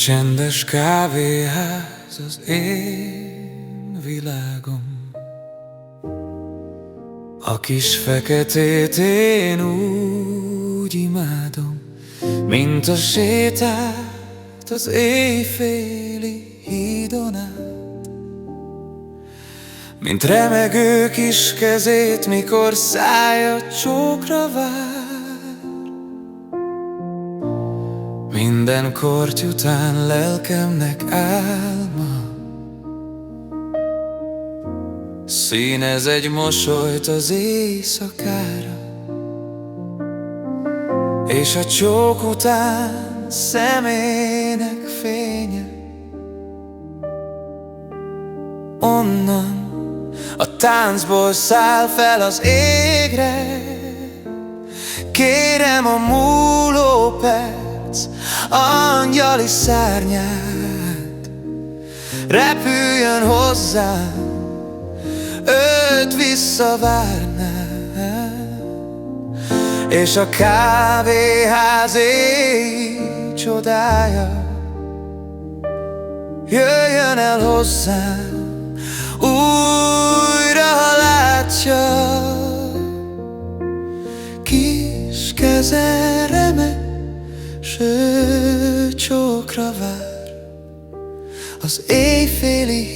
Csendes kávéház az én világom, a kis feketét én úgy imádom, mint a sétát az éjféli hídon át, mint remegő kis kezét, mikor szája csókra vár. Minden korty után lelkemnek álma színez egy mosolyt az éjszakára, és a csók után szemének fénye onnan a táncból száll fel az égre. Kérem a múló perc angyali szárnyát, repüljön hozzám, őt visszavárná, és a kávéház éj csodája jöjjön el hozzám újra, ha látja. Kis keze remek, s ő csókra vár az éjféli